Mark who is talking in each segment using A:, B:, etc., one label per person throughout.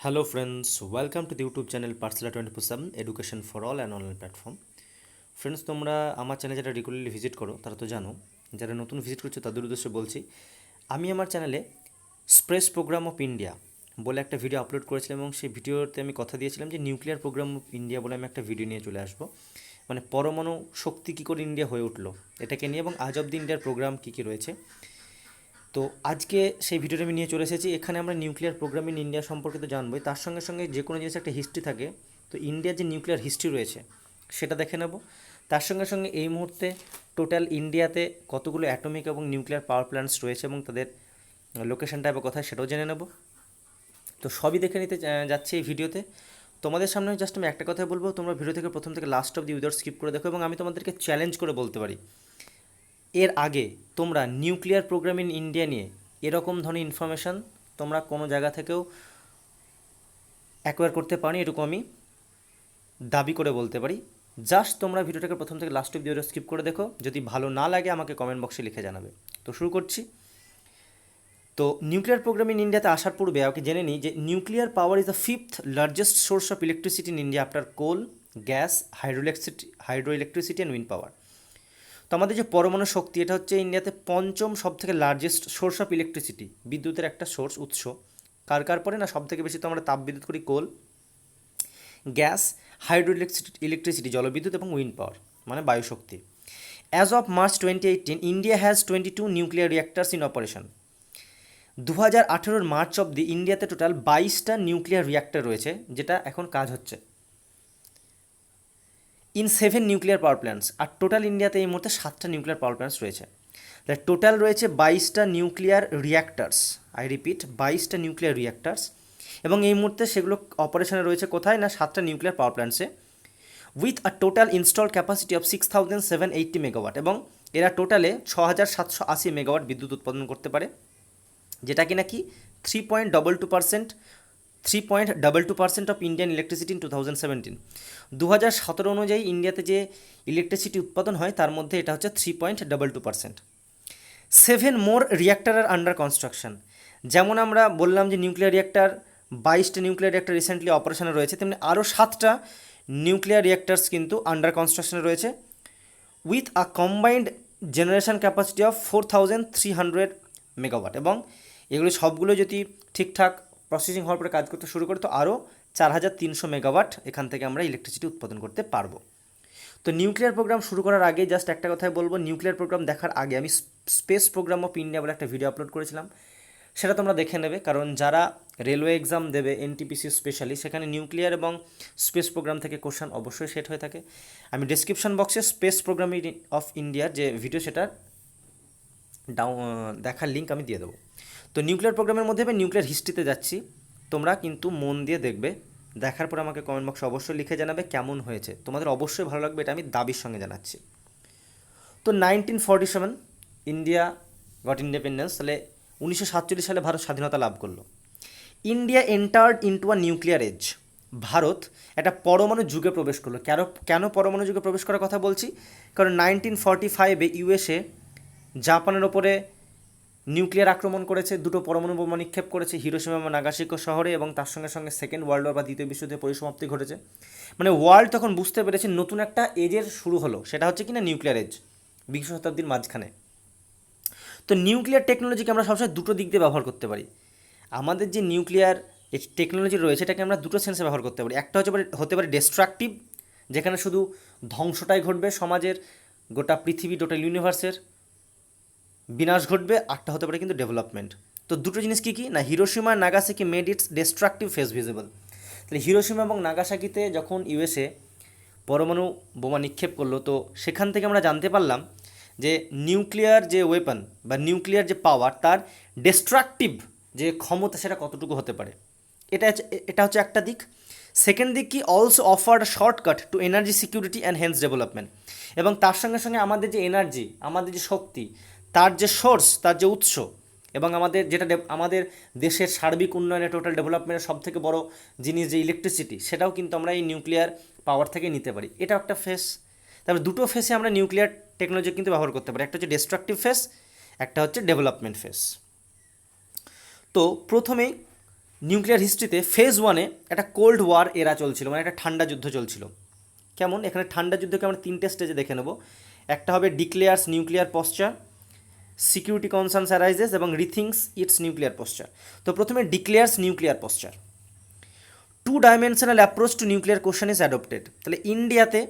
A: Hello friends, welcome to the YouTube channel Parsala 24/7 Education for All and Online Platform. Friends, তোমরা আমার চ্যানেলে যারা regularly visit করো তারা তো জানো, যারা নতুন ভিজিট করছো তাদের উদ্দেশ্যে বলছি, আমি আমার চ্যানেলে স্পেস প্রোগ্রাম অফ ইন্ডিয়া বলে একটা ভিডিও আপলোড করেছিলাম এবং সেই ভিডিওতে আমি কথা দিয়েছিলাম যে নিউক্লিয়ার প্রোগ্রাম অফ ইন্ডিয়া বলে আমি একটা ভিডিও নিয়ে চলে আসবো, মানে পরমাণু শক্তি কী করে ইন্ডিয়া হয়ে উঠলো এটাকে নিয়ে, এবং আজ অব দি ইন্ডিয়ার প্রোগ্রাম কী কী রয়েছে। তো আজকে সেই ভিডিওটা আমি নিয়ে চলে এসেছি। এখানে আমরা নিউক্লিয়ার প্রোগ্রাম ইন ইন্ডিয়া সম্পর্কে তো জানবোই, তার সঙ্গে সঙ্গে যে কোনো জিনিসের একটা হিস্ট্রি থাকে, তো ইন্ডিয়ার যে নিউক্লিয়ার হিস্ট্রি রয়েছে সেটা দেখে নেব। তার সঙ্গে সঙ্গে এই মুহূর্তে টোটাল ইন্ডিয়াতে কতগুলো অ্যাটমিক এবং নিউক্লিয়ার পাওয়ার প্ল্যান্টস রয়েছে এবং তাদের লোকেশনটা বা কোথায় সেটাও জেনে নেব। তো সবই দেখে নিতে যাচ্ছি এই ভিডিওতে। তোমাদের সামনে জাস্ট আমি একটা কথাই বলবো, তোমরা ভিডিও থেকে প্রথম থেকে last of the without skip করে দেখো, এবং আমি তোমাদেরকে চ্যালেঞ্জ করে বলতে পারি এর আগে তোমরা নিউক্লিয়ার প্রোগ্রাম ইন ইন্ডিয়া নিয়ে এরকম ধরনের ইনফরমেশান তোমরা কোনো জায়গা থেকেও অ্যাকোয়ার করতে পারি, এটুকু আমি দাবি করে বলতে পারি। জাস্ট তোমরা ভিডিওটাকে প্রথম থেকে লাস্ট অব্দি স্কিপ করে দেখো, যদি ভালো না লাগে আমাকে কমেন্ট বক্সে লিখে জানাবে। তো শুরু করছি। তো নিউক্লিয়ার প্রোগ্রাম ইন ইন্ডিয়াতে আসার পূর্বে আমাকে জেনে নিই যে nuclear power is the fifth largest source of electricity in India after coal, gas, hydro electricity and wind power. তো আমাদের যে পরমাণু শক্তি, এটা হচ্ছে ইন্ডিয়াতে পঞ্চম সব থেকে লার্জেস্ট সোর্স অফ ইলেকট্রিসিটি, বিদ্যুতের একটা সোর্স, উৎস। কার পরে না, সব থেকে বেশি তো আমরা তাপবিদ্যুৎ করি কোল, গ্যাস, হাইড্রো ইলেকট্রিসিটি জলবিদ্যুৎ এবং উইন্ড পাওয়ার মানে বায়ুশক্তি। As of March 2018 India has 22 nuclear reactors in operation. 2018 March অবধি ইন্ডিয়াতে টোটাল 22টা নিউক্লিয়ার রিয়াক্টার রয়েছে যেটা এখন কাজ হচ্ছে, ইন 7 নিউক্লিয়ার পাওয়ার প্ল্যান্টস। আর টোটাল ইন্ডিয়াতে এই মুহূর্তে 7টা নিউক্লিয়ার পাওয়ার প্ল্যান্টস রয়েছে। তাহলে টোটাল রয়েছে 22টা নিউক্লিয়ার রিয়াক্টার্স, আই রিপিট 22টা নিউক্লিয়ার রিয়াক্টার্স, এবং এই মুহূর্তে সেগুলো অপারেশনে রয়েছে কোথায় না, 7টা নিউক্লিয়ার পাওয়ার প্ল্যান্টসে, with a total install capacity of 6780 megawatt, এবং এরা টোটালে 6780 মেগাওয়াট বিদ্যুৎ উৎপাদন করতে পারে, যেটা কিনা কি 3.22% অফ ইন্ডিয়ান ইলেকট্রিসিটি ইন 2017। 2017 অনুযায়ী ইন্ডিয়াতে যে ইলেকট্রিসিটি উৎপাদন হয় তার মধ্যে এটা হচ্ছে 3.22%। 7 more reactor are under construction. যেমন আমরা বললাম যে নিউক্লিয়ার রিয়াক্টার 22টা নিউক্লিয়ার রিয়াক্টার রিসেন্টলি অপারেশনে রয়েছে, তেমনি আরও 7টা নিউক্লিয়ার রিয়াক্টার্স কিন্তু আন্ডার কনস্ট্রাকশনে রয়েছে, with a combined generation capacity of 4300 megawatt, এবং এগুলো সবগুলো যদি ঠিকঠাক প্রসেসিং হওয়ার পরে কাজ করতে শুরু করে তো আরও 4300 মেগাওয়াট এখান থেকে আমরা ইলেকট্রিসিটি উৎপাদন করতে পারবো। তো নিউক্লিয়ার প্রোগ্রাম শুরু করার আগে জাস্ট একটা কথাই বলবো, নিউক্লিয়ার প্রোগ্রাম দেখার আগে আমি স্পেস প্রোগ্রাম অফ ইন্ডিয়া বলে একটা ভিডিও আপলোড করেছিলাম, সেটা তোমরা দেখে নেবে, কারণ যারা রেলওয়ে এক্সাম দেবে এনটিপিসি স্পেশালি, সেখানে নিউক্লিয়ার এবং স্পেস প্রোগ্রাম থেকে কোশ্চেন অবশ্যই সেট হয়ে থাকে। আমি ডিসক্রিপশন বক্সে স্পেস প্রোগ্রাম অফ ইন্ডিয়ার যে ভিডিও সেটার দেখার লিঙ্ক আমি দিয়ে দেবো। তো নিউক্লিয়ার প্রোগ্রামের মধ্যে আমি নিউক্লিয়ার হিস্ট্রিতে যাচ্ছি, তোমরা কিন্তু মন দিয়ে দেখবে, দেখার পর আমাকে কমেন্ট বক্সে অবশ্যই লিখে জানাবে কেমন হয়েছে, তোমাদের অবশ্যই ভালো লাগবে, এটা আমি দাবির সঙ্গে জানাচ্ছি। তো 1947 ইন্ডিয়া গট ইন্ডিপেন্ডেন্স, তাহলে 1947 সালে ভারত স্বাধীনতা লাভ করলো। India entered into a nuclear age, Bharat একটা পরমাণু যুগে প্রবেশ করলো। কেন পরমাণু যুগে প্রবেশ করার কথা বলছি, কারণ 1945-এ ইউএসএ জাপানের ওপরে নিউক্লিয়ার আক্রমণ করেছে, দুটো পরমাণু বোমা নিক্ষেপ করেছে হিরোশিমা এবং নাগাসাকি শহরে, এবং তার সঙ্গে সঙ্গে সেকেন্ড ওয়ার্ল্ড ওয়ার বা দ্বিতীয় বিশ্বযুদ্ধের পরিসমাপ্তি ঘটেছে। মানে ওয়ার্ল্ড তখন বুঝতে পেরেছে নতুন একটা এজের শুরু হলো, সেটা হচ্ছে কিনা নিউক্লিয়ার এজ, বিংশ শতাব্দীর মাঝখানে। তো নিউক্লিয়ার টেকনোলজিকে আমরা সবসময় দুটো দিক দিয়ে ব্যবহার করতে পারি। আমাদের যে নিউক্লিয়ার টেকনোলজি রয়েছে এটাকে আমরা দুটো সেন্সে ব্যবহার করতে পারি। একটা হতে পারে ডিস্ট্রাকটিভ, যেখানে শুধু ধ্বংসটাই ঘটবে সমাজের, গোটা পৃথিবী, টোটাল ইউনিভার্সের বিনাশ ঘটবে। আরটা হতে পারে কিন্তু ডেভেলপমেন্ট। তো দুটো জিনিস কী কী না, হিরোশিমা আর Nagasaki made its destructive face visible. তাহলে হিরোশিমা এবং নাগাসাকিতে যখন ইউএসএ পরমাণু বোমা নিক্ষেপ করলো, তো সেখান থেকে আমরা জানতে পারলাম যে নিউক্লিয়ার যে ওয়েপন বা নিউক্লিয়ার যে পাওয়ার, তার ডিস্ট্রাকটিভ যে ক্ষমতা সেটা কতটুকু হতে পারে। এটা হচ্ছে একটা দিক। সেকেন্ড দিক কি, also offered shortcut two energy security and hence development, এবং তার সঙ্গে সঙ্গে আমাদের যে এনার্জি, আমাদের যে শক্তি, তার যে সোর্স, তার যে উৎস, এবং আমাদের যেটা আমাদের দেশের সার্বিক উন্নয়নে, টোটাল ডেভেলপমেন্টের সব থেকে বড় জিনিস যে ইলেকট্রিসিটি, সেটাও কিন্তু আমরা এই নিউক্লিয়ার পাওয়ার থেকে নিতে পারি। এটা একটা ফেস। তারপরে দুটো ফেসে আমরা নিউক্লিয়ার টেকনোলজি কিন্তু ব্যবহার করতে পারি, একটা হচ্ছে ডিস্ট্রাকটিভ ফেস, একটা হচ্ছে ডেভেলপমেন্ট ফেস। তো প্রথমেই নিউক্লিয়ার হিস্ট্রিতে ফেজ ওয়ানে একটা কোল্ড ওয়ার এরা চলছিল, মানে একটা ঠান্ডা যুদ্ধ চলছিল। কেমন, এখানে ঠান্ডা যুদ্ধকে আমরা তিনটে স্টেজে দেখে নেব। একটা হবে declares nuclear posture, security concerns arises এবং রিথিংস ইটস নিউক্লিয়ার পশ্চার। তো প্রথমে declares nuclear posture. Two dimensional approach to nuclear question is adopted. তাহলে ইন্ডিয়াতে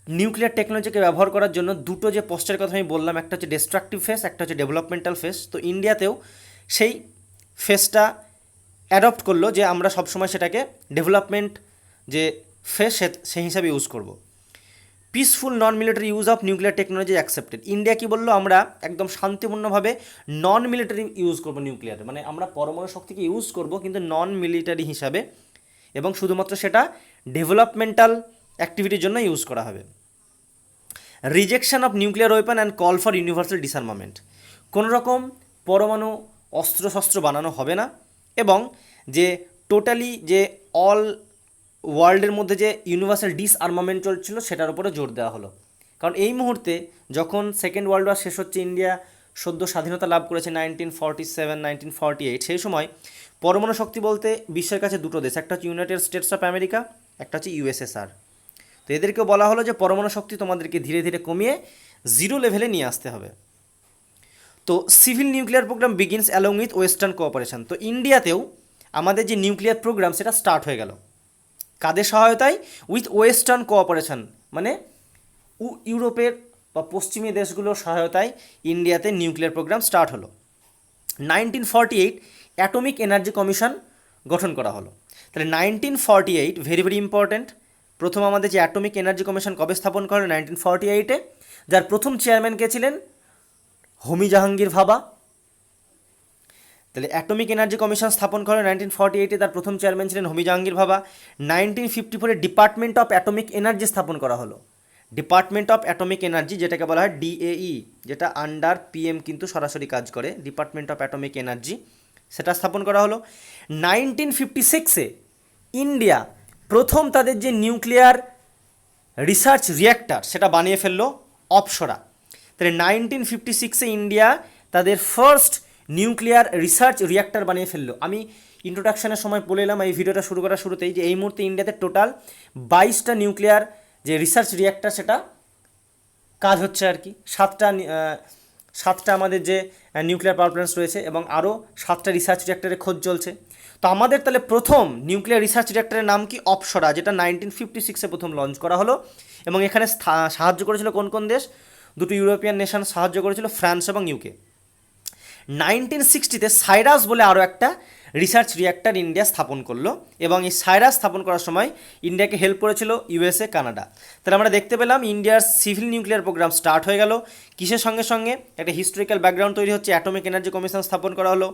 A: নিউক্লিয়ার টেকনোলজিকে ব্যবহার করার জন্য দুটো যে পশ্চারের কথা আমি বললাম, একটা হচ্ছে ডিস্ট্রাকটিভ ফেস, একটা হচ্ছে ডেভেলপমেন্টাল ফেস। তো ইন্ডিয়াতেও সেই ফেসটা অ্যাডপ্ট করলো যে আমরা সবসময় সেটাকে ডেভেলপমেন্ট যে ফেস সেই হিসাবে ইউজ করব। Peaceful non military use of nuclear technology accepted. India কি বললো, আমরা একদম শান্তিপূর্ণভাবে নন মিলিটারি ইউজ করব নিউক্লিয়ার, মানে আমরা পরমাণু শক্তিকে ইউজ করব কিন্তু নন মিলিটারি হিসাবে, এবং শুধুমাত্র সেটা ডেভেলপমেন্টাল অ্যাক্টিভিটির জন্য ইউজ করা হবে। Rejection of nuclear weapon and call for universal disarmament. কোনো রকম পরমাণু অস্ত্রশস্ত্র বানানো হবে না, এবং যে টোটালি যে অল ওয়ার্ল্ডের মধ্যে যে ইউনিভার্সাল ডিসআর্মামেন্ট চলছিল সেটার উপরে জোর দেওয়া হলো। কারণ এই মুহূর্তে যখন সেকেন্ড ওয়ার্ল্ড ওয়ার শেষ হচ্ছে, ইন্ডিয়া সদ্য স্বাধীনতা লাভ করেছে 1947 1948, সেই সময় পরমাণু শক্তি বলতে বিশ্বের কাছে দুটো দেশ, একটা হচ্ছে ইউনাইটেড স্টেটস অফ আমেরিকা, একটা হচ্ছে ইউএসএসআর। তো এদেরকেও বলা হলো যে পরমাণু শক্তি তোমাদেরকে ধীরে ধীরে কমিয়ে জিরো লেভেলে নিয়ে আসতে হবে। তো civil nuclear program begins along with western cooperation. তো ইন্ডিয়াতেও আমাদের যে নিউক্লিয়ার প্রোগ্রাম সেটা স্টার্ট হয়ে গেল কাদের সহায়তায়? উইথ ওয়েস্টার্ন কোঅপারেশন, মানে ইউরোপের বা পশ্চিমী দেশগুলোর সহায়তায় ইন্ডিয়াতে নিউক্লিয়ার প্রোগ্রাম স্টার্ট হলো। 1948 অ্যাটমিক এনার্জি কমিশন গঠন করা হলো। তাহলে 1948 ভেরি ভেরি ইম্পর্ট্যান্ট। প্রথম আমাদের যে অ্যাটমিক এনার্জি কমিশন কবে স্থাপন করা হলো? 1948-এ। যার প্রথম চেয়ারম্যান কে ছিলেন? হোমি জাহাঙ্গীর ভাবা। তাহলে অ্যাটমিক এনার্জি কমিশন স্থাপন করা 1948-এ, তার প্রথম চেয়ারম্যান ছিলেন হোমি জাহাঙ্গীর ভাবা। 1954-এ ডিপার্টমেন্ট অফ অ্যাটমিক এনার্জি স্থাপন করা হলো। ডিপার্টমেন্ট অফ অ্যাটমিক এনার্জি, যেটাকে বলা হয় ডিএই, যেটা আন্ডার পিএম কিন্তু সরাসরি কাজ করে, ডিপার্টমেন্ট অফ অ্যাটমিক এনার্জি, সেটা স্থাপন করা হলো। 1956-এ ইন্ডিয়া প্রথম তাদের যে নিউক্লিয়ার রিসার্চ রিঅ্যাক্টর সেটা বানিয়ে ফেললো, অপসরা। তাহলে 1956-এ ইন্ডিয়া তাদের ফার্স্ট নিউক্লিয়ার রিসার্চ রিঅ্যাক্টর বানিয়ে ফেললো। আমি ইন্ট্রোডাকশনের সময় বলে এলাম এই ভিডিওটা শুরু করার শুরুতেই যে এই মুহূর্তে ইন্ডিয়াতে টোটাল 22টা নিউক্লিয়ার যে রিসার্চ রিঅ্যাক্টর সেটা কাজ হচ্ছে আর কি। সাতটা আমাদের যে নিউক্লিয়ার পাওয়ার প্ল্যান্টস রয়েছে এবং আরও 7টা রিসার্চ রিঅ্যাক্টরের খোঁজ চলছে। তো আমাদের তাহলে প্রথম নিউক্লিয়ার রিসার্চ রিঅ্যাক্টরের নাম কি? অপসরা, যেটা 1956-এ প্রথম লঞ্চ করা হলো। এবং এখানে সাহায্য করেছিল কোন কোন দেশ? দুটো ইউরোপিয়ান নেশন সাহায্য করেছিল, ফ্রান্স এবং ইউকে। 1960-তে সাইরাস বলে আরও একটা রিসার্চ রিঅ্যাক্টর ইন্ডিয়া স্থাপন করলো, এবং এই সাইরাস স্থাপন করার সময় ইন্ডিয়াকে হেল্প করেছিল ইউএসএ, কানাডা। তাহলে আমরা দেখতে পেলাম ইন্ডিয়ার সিভিল নিউক্লিয়ার প্রোগ্রাম স্টার্ট হয়ে গেল। কিসের সঙ্গে সঙ্গে? একটা হিস্টোরিক্যাল ব্যাকগ্রাউন্ড তৈরি হচ্ছে। অ্যাটমিক এনার্জি কমিশন স্থাপন করা হলো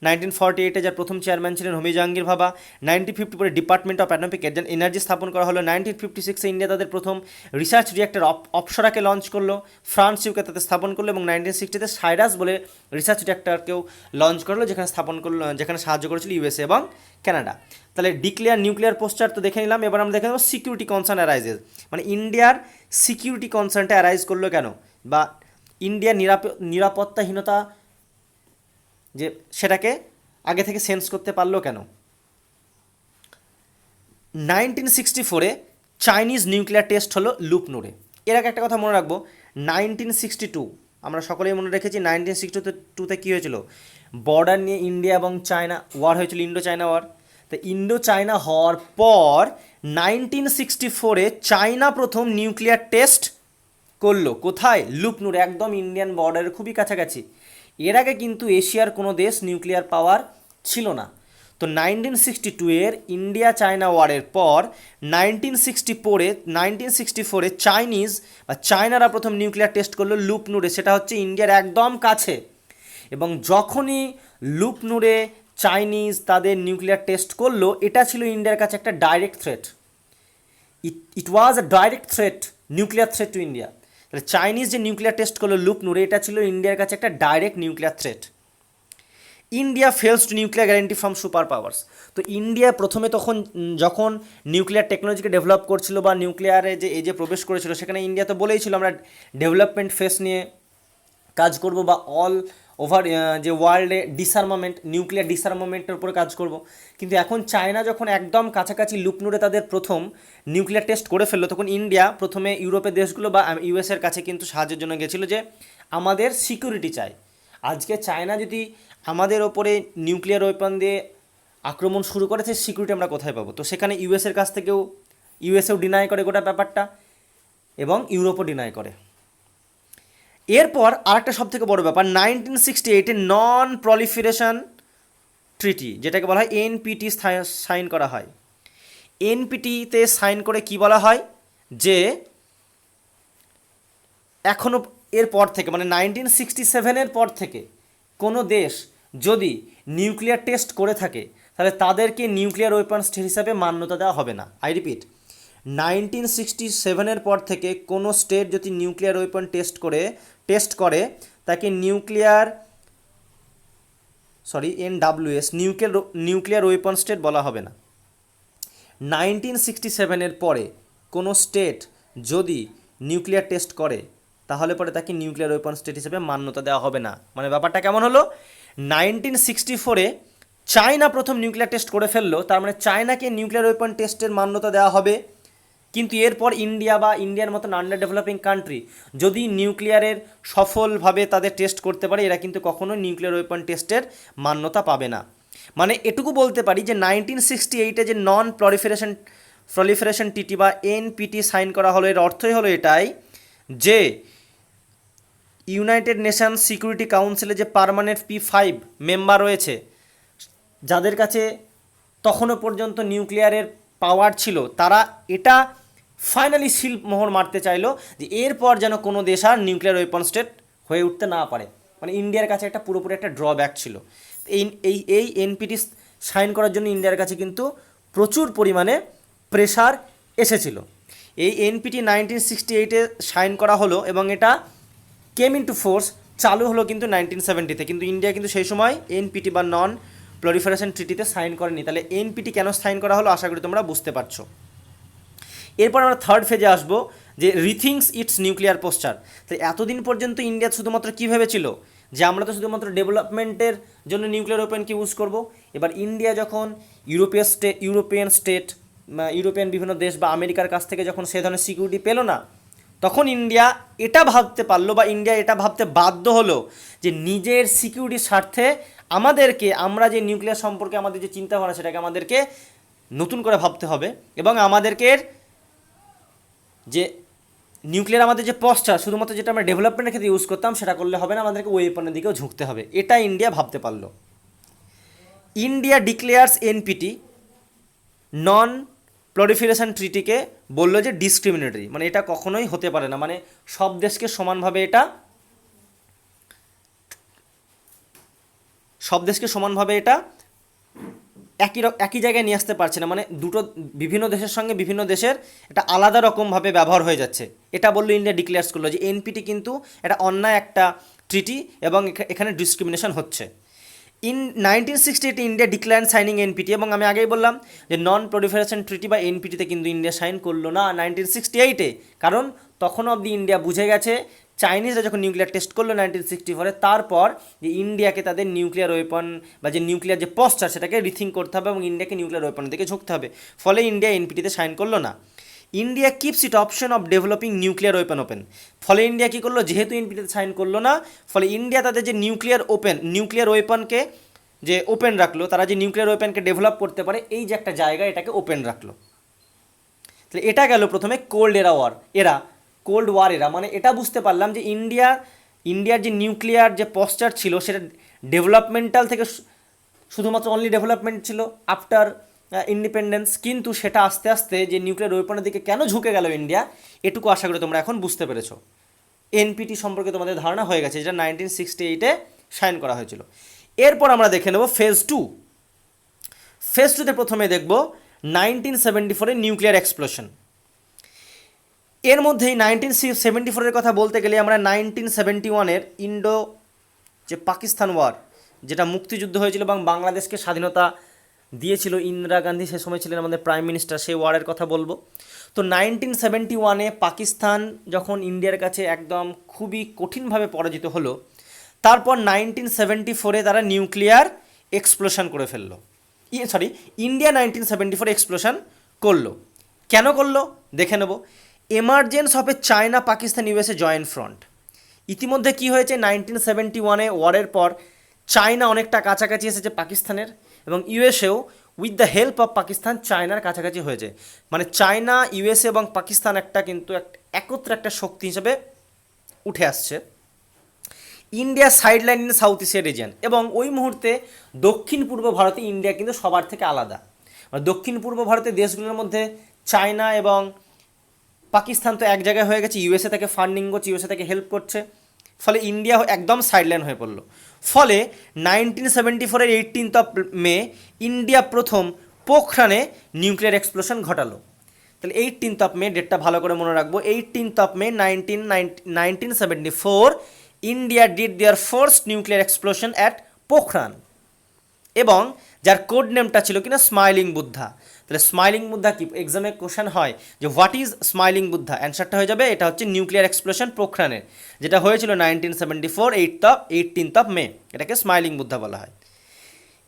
A: 1948-এ, যার প্রথম চেয়ারম্যান ছিলেন হোমি জাহাঙ্গীর ভাবা। 1954-এ ডিপার্টমেন্ট অফ অ্যাটমিক এনার্জি স্থাপন করা হলো। 1956-এ ইন্ডিয়া তাদের প্রথম রিসার্চ রিঅ্যাক্টর অপসরাকে লঞ্চ করলো, ফ্রান্স ইউকে তাতে স্থাপন করলো। এবং 1960-তে সাইরাস বলে রিসার্চ রিঅ্যাক্টরকেও লঞ্চ করলো, যেখানে স্থাপন করলো, যেখানে সাহায্য করেছিল ইউএসএ এবং কানাডা। তাহলে ডিক্লেয়ার নিউক্লিয়ার পোস্টার তো দেখে নিলাম। এবার আমরা দেখে নেব সিকিউরিটি কনসার্ন অ্যারাইজেস, মানে ইন্ডিয়ার সিকিউরিটি কনসার্নটা অ্যারাইজ করলো কেন, বা ইন্ডিয়ার নিরাপত্তাহীনতা যে সেটাকে আগে থেকে সেন্স করতে পারলো কেন? 1964-এ চাইনিজ নিউক্লিয়ার টেস্ট হলো লুপনুরে। এর আগে একটা কথা মনে রাখবো, 1962 আমরা সকলেই মনে রেখেছি 1962-তে কী হয়েছিল? বর্ডার নিয়ে ইন্ডিয়া এবং চায়না ওয়ার হয়েছিল, ইন্ডো চায়না ওয়ার। তো ইন্ডো চায়না হওয়ার পর 1964-এ চায়না প্রথম নিউক্লিয়ার টেস্ট করলো। কোথায়? লুপনুর, একদম ইন্ডিয়ান বর্ডারের খুবই কাছাকাছি। এর আগে কিন্তু এশিয়ার কোনো দেশ নিউক্লিয়ার পাওয়ার ছিল না। তো 1962-এর ইন্ডিয়া চায়না ওয়ারের পর 1964-এ চাইনিজ বা চায়নারা প্রথম নিউক্লিয়ার টেস্ট করলো লুপনুরে, সেটা হচ্ছে ইন্ডিয়ার একদম কাছে। এবং যখনই লুপনুরে চাইনিজ তাদের নিউক্লিয়ার টেস্ট করলো, এটা ছিল ইন্ডিয়ার কাছে একটা direct threat. It was a direct threat, nuclear threat to India. তাহলে চাইনিজ যে নিউক্লিয়ার টেস্ট করলো লুপনুরে, এটা ছিল ইন্ডিয়ার কাছে একটা direct nuclear threat. India fails to nuclear guarantee from super powers. তো ইন্ডিয়া প্রথমে যখন নিউক্লিয়ার টেকনোলজিকে ডেভেলপ করছিল বা নিউক্লিয়ারে যে এই যে প্রবেশ করেছিল, সেখানে ইন্ডিয়া তো বলেইছিল আমরা ডেভেলপমেন্ট ফেস নিয়ে কাজ করব বা যে ওয়ার্ল্ডে ডিসআর্মামেন্ট, নিউক্লিয়ার ডিসআর্মামেন্টের উপরে কাজ করব। কিন্তু এখন চায়না যখন একদম কাছাকাছি লুকনুরে তাদের প্রথম নিউক্লিয়ার টেস্ট করে ফেললো, তখন ইন্ডিয়া প্রথমে ইউরোপের দেশগুলো বা ইউএসের কাছে কিন্তু সাহায্যের জন্য গেছিলো যে আমাদের সিকিউরিটি চাই। আজকে চায়না যদি আমাদের ওপরে নিউক্লিয়ার ওয়েপন দিয়ে আক্রমণ শুরু করেছে, সিকিউরিটি আমরা কোথায় পাবো? তো সেখানে ইউএসের কাছ থেকেও ইউএসএও ডিনাই করে গোটা ব্যাপারটা, এবং ইউরোপও ডিনাই করে। এরপর আরেকটা সবথেকে বড় ব্যাপার, 1968-এ নন প্রলিফারেশন ট্রিটি, যেটাকে বলা হয় এনপিটি, সাইন করা হয়। এনপিটিতে সাইন করে কি বলা হয় যে এখনও এরপর থেকে, মানে 1967-এর পর থেকে কোনো দেশ যদি নিউক্লিয়ার টেস্ট করে থাকে, তাহলে তাদেরকে নিউক্লিয়ার ওয়েপন্স হিসাবে মান্যতা দেওয়া হবে না। আই রিপিট, 1967-এর পর থেকে কোনো স্টেট যদি নিউক্লিয়ার ওয়েপন টেস্ট করে তাকে এনডাব্লিউএস নিউক্লিয়ার ওয়েপন স্টেট বলা হবে না। 1967-এর পরে কোনো স্টেট যদি নিউক্লিয়ার টেস্ট করে, তাহলে পরে তাকে নিউক্লিয়ার ওয়েপন স্টেট হিসেবে মান্যতা দেওয়া হবে না। মানে ব্যাপারটা কেমন হলো, 1964-এ চায়না প্রথম নিউক্লিয়ার টেস্ট করে ফেললো, তার মানে চায়নাকে নিউক্লিয়ার ওয়েপন টেস্টের মান্যতা দেওয়া হবে। কিন্তু এরপর ইন্ডিয়া বা ইন্ডিয়ার মতন আন্ডার ডেভেলপিং কান্ট্রি যদি নিউক্লিয়ারের সফলভাবে তাদের টেস্ট করতে পারে, এরা কিন্তু কখনো নিউক্লিয়ার ওয়েপন টেস্টের মান্যতা পাবে না। মানে এটুকু বলতে পারি যে 1968-এ যে নন প্রলিফারেশন টিটি বা এনপিটি সাইন করা হলো, এর অর্থই হলো এটাই যে ইউনাইটেড নেশনস সিকিউরিটি কাউন্সিলে যে পার্মানেন্ট P5 মেম্বার রয়েছে, যাদের কাছে তখনও পর্যন্ত নিউক্লিয়ারের পাওয়ার ছিল, তারা এটা ফাইনালি সিল মোহর মারতে চাইলো যে এরপর যেন কোনো দেশ আর নিউক্লিয়ার ওয়েপন স্টেট হয়ে উঠতে না পারে। মানে ইন্ডিয়ার কাছে একটা পুরোপুরি একটা ড্রব্যাক ছিল। এই এনপিটি সাইন করার জন্য ইন্ডিয়ার কাছে কিন্তু প্রচুর পরিমাণে প্রেশার এসেছিল। এই এনপিটি 1968-এ সাইন করা হলো এবং এটা কেম ইনটু ফোর্স, চালু হলো কিন্তু 1970-তে। কিন্তু ইন্ডিয়া কিন্তু সেই সময় এনপিটি বা নন প্রলিফারেশন ট্রিটিতে সাইন করেনি। তাহলে এনপিটি কেন সাইন করা হলো, আশা করি তোমরা বুঝতে পারছো। এরপর আমরা থার্ড ফেজে আসবো, যে রিথিংস ইটস নিউক্লিয়ার পোস্টার। তো এতদিন পর্যন্ত ইন্ডিয়া শুধুমাত্র কী ভেবেছিল যে আমরা তো শুধুমাত্র ডেভেলপমেন্টের জন্য নিউক্লিয়ার ওয়েপনকে ইউজ করব। এবার ইন্ডিয়া যখন ইউরোপিয়ান বিভিন্ন দেশ বা আমেরিকার কাছ থেকে যখন সে ধরনের সিকিউরিটি পেল না, তখন ইন্ডিয়া এটা ভাবতে পারলো বা ইন্ডিয়া এটা ভাবতে বাধ্য হলো যে নিজের সিকিউরিটির স্বার্থে আমরা যে নিউক্লিয়ার সম্পর্কে আমাদের যে চিন্তাভাবনা, সেটাকে আমাদেরকে নতুন করে ভাবতে হবে, এবং আমাদেরকে যে নিউক্লিয়ার আমাদের যে পশ্চাৎ শুধুমাত্র যেটা আমরা ডেভেলপমেন্টের ক্ষেত্রে ইউজ করতাম সেটা করলে হবে না, আমাদেরকে ওয়েপনের দিকেও ঝুঁকতে হবে। এটা ইন্ডিয়া ভাবতে পারলো। India declares NPT non proliferation ট্রিটিকে বললো যে ডিসক্রিমিনেটরি, মানে এটা কখনোই হতে পারে না। মানে সব দেশকে সমানভাবে এটা একই জায়গায় নিয়ে আসতে পারছে না। মানে বিভিন্ন দেশের সঙ্গে বিভিন্ন দেশের এটা আলাদা রকমভাবে ব্যবহার হয়ে যাচ্ছে। এটা বললো ইন্ডিয়া ডিক্লেয়ার্স করলো যে এনপিটি কিন্তু এটা অন্যায় একটা ট্রিটি এবং এখানে ডিসক্রিমিনেশন হচ্ছে। In 1968 India decline signing NPT, এবং আমি আগেই বললাম যে নন প্রলিফারেশন ট্রিটি বা এনপিটিতে কিন্তু ইন্ডিয়া সাইন করলো না 1968-এ, কারণ তখন অবধি ইন্ডিয়া বুঝে গেছে চাইনিজরা যখন নিউক্লিয়ার টেস্ট করলো 1964-এ, তারপর যে ইন্ডিয়াকে তাদের নিউক্লিয়ার ওয়েপন বা যে নিউক্লিয়ার যে পশ্চার সেটাকে রিথিঙ্ক করতে হবে এবং ইন্ডিয়াকে নিউক্লিয়ার ওয়েপনের দিকে ঝুঁকতে হবে। ফলে ইন্ডিয়া এনপিটিতে সাইন করলো না। India keeps it option of developing nuclear weapon open. ফলে ইন্ডিয়া কী করলো, যেহেতু এনপিটিতে সাইন করলো না, ফলে ইন্ডিয়া তাদের যে নিউক্লিয়ার ওয়েপনকে যে ওপেন রাখলো, তারা যে নিউক্লিয়ার ওয়েপনকে ডেভেলপ করতে পারে এই যে একটা জায়গা, এটাকে ওপেন রাখলো। তাহলে এটা গেল প্রথমে কোল্ড ওয়ার এরা। মানে এটা বুঝতে পারলাম যে ইন্ডিয়ার যে নিউক্লিয়ার যে পশ্চার ছিল সেটা ডেভেলপমেন্টাল থেকে শুধুমাত্র অনলি ডেভেলপমেন্ট ছিল আফটার ইন্ডিপেন্ডেন্স, কিন্তু সেটা আস্তে আস্তে যে নিউক্লিয়ার ওয়েপনের দিকে কেন ঝুঁকে গেল ইন্ডিয়া, এটুকু আশা করি তোমরা এখন বুঝতে পেরেছো। এনপিটি সম্পর্কে তোমাদের ধারণা হয়ে গেছে, যেটা 1968-এ সাইন করা হয়েছিল। এরপর আমরা দেখে নেব ফেজ টুতে প্রথমে দেখব 1974-এর নিউক্লিয়ার এক্সপ্লোশন। এর মধ্যেই 1974-এর কথা বলতে গেলে আমরা 1971-এর যে পাকিস্তান ওয়ার, যেটা মুক্তিযুদ্ধ হয়েছিল এবং বাংলাদেশকে স্বাধীনতা দিয়েছিল ইন্দিরা গান্ধী, সে সময় ছিলেন আমাদের প্রাইম মিনিস্টার, সেই ওয়ারের কথা বলবো। তো 1971-এ পাকিস্তান যখন ইন্ডিয়ার কাছে একদম খুবই কঠিনভাবে পরাজিত হলো, তারপর 1974-এ তারা নিউক্লিয়ার এক্সপ্লোশন করে ফেললো, ইন্ডিয়া 1974 এক্সপ্লোশন করলো। কেন করলো দেখে নেব। Emergence of A China Pakistan USA joint front. ইতিমধ্যে কি হয়েছে, 1971-এ ওয়ারের পর চায়না অনেকটা কাছাকাছি এসেছে পাকিস্তানের, এবং ইউএসএও with the help of Pakistan চায়নার কাছাকাছি হয়েছে। মানে চায়না, ইউএসএ এবং পাকিস্তান একটা কিন্তু একত্রে একটা শক্তি হিসেবে উঠে আসছে। India sideline in south Asia region, এবং ওই মুহূর্তে দক্ষিণ পূর্ব ভারতে ইন্ডিয়া কিন্তু সবার থেকে আলাদা। মানে দক্ষিণ পূর্ব ভারতের দেশগুলোর মধ্যে চায়না এবং পাকিস্তান তো এক জায়গায় হয়ে গেছে, ইউএসএ থেকে ফান্ডিং করছে, ইউএসএ থেকে হেল্প করছে, ফলে ইন্ডিয়া একদম সাইডলাইন হয়ে পড়লো। ফলে 1974-এর 18 মে ইন্ডিয়া প্রথম পোখরানে নিউক্লিয়ার এক্সপ্লোশন ঘটালো। তাহলে 18 মে, ডেটটা ভালো করে মনে রাখবো, 18 মে 1974 India did their first nuclear explosion at Pokhran, এবং যার কোড নেমটা ছিল কিনা স্মাইলিং বুদ্ধা। তাহলে স্মাইলিং বুদ্ধা কি, এক্সামে কোশ্চেন হয় যে হোয়াট ইজ স্মাইলিং বুদ্ধা, অ্যান্সারটা হয়ে যাবে এটা হচ্ছে নিউক্লিয়ার এক্সপ্লোশন পোখরানের, যেটা হয়েছিল 1974 18 মে, এটাকে স্মাইলিং বুদ্ধা বলা হয়।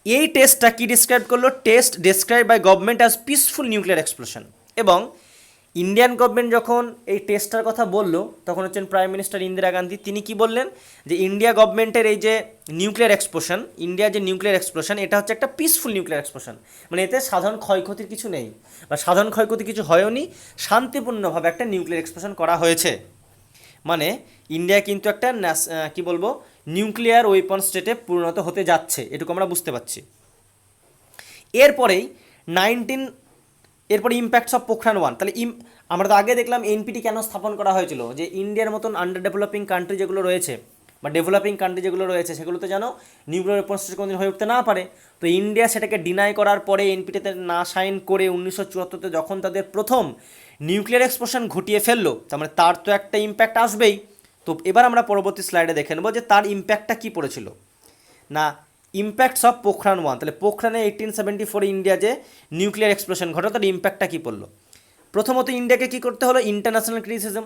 A: এই টেস্টটা কি ডিসক্রাইব করলো, test describe by government as peaceful nuclear explosion. এবং ইন্ডিয়ান গভর্নমেন্ট যখন এই টেস্টটার কথা বললো তখন হচ্ছেন প্রাইম মিনিস্টার ইন্দিরা গান্ধী। তিনি কি বললেন যে ইন্ডিয়া গভর্নমেন্টের এই যে নিউক্লিয়ার এক্সপ্লোশন, ইন্ডিয়ার যে নিউক্লিয়ার এক্সপ্লোশন, এটা হচ্ছে একটা পিসফুল নিউক্লিয়ার এক্সপ্লোশন। মানে এতে সাধারণ ক্ষয়ক্ষতির কিছু নেই, বা সাধারণ ক্ষয়ক্ষতি কিছু হয়ওনি, শান্তিপূর্ণভাবে একটা নিউক্লিয়ার এক্সপ্লোশন করা হয়েছে। মানে ইন্ডিয়া কিন্তু একটা কি বলবো, নিউক্লিয়ার ওয়েপন স্টেটে পরিণত হতে যাচ্ছে, এটুকু আমরা বুঝতে পারছি। এরপরে ইম্প্যাক্টস অফ পোখরান 1। তাহলে আমরা তো আগে দেখলাম এনপিটি কেন স্থাপন করা হয়েছিল, যে ইন্ডিয়ার মতন আন্ডার ডেভেলপিং কান্ট্রি যেগুলো রয়েছে বা ডেভেলপিং কান্ট্রি যেগুলো রয়েছে সেগুলোতে যেন নিউক্লিয়ার ওয়েপন স্টেট কোনোদিন হয়ে উঠতে না পারে। তো ইন্ডিয়া সেটাকে ডিনাই করার পরে এনপিটিতে না সাইন করে 1974-তে যখন তাদের প্রথম নিউক্লিয়ার এক্সপ্লোশন ঘটিয়ে ফেললো, তার মানে তার তো একটা ইম্প্যাক্ট আসবেই। তো এবার আমরা পরবর্তী স্লাইডে দেখে নেব যে তার ইম্প্যাক্টটা কী পড়েছিল না, ইম্প্যাক্টস অফ পোখরান 1। তাহলে পোখরানে 1874 ইন্ডিয়া যে নিউক্লিয়ার এক্সপ্লোশন ঘটে তার ইম্প্যাক্টটা কী পড়লো। প্রথমত ইন্ডিয়াকে কী করতে হলো, ইন্টারন্যাশনাল ক্রিটিসিজম,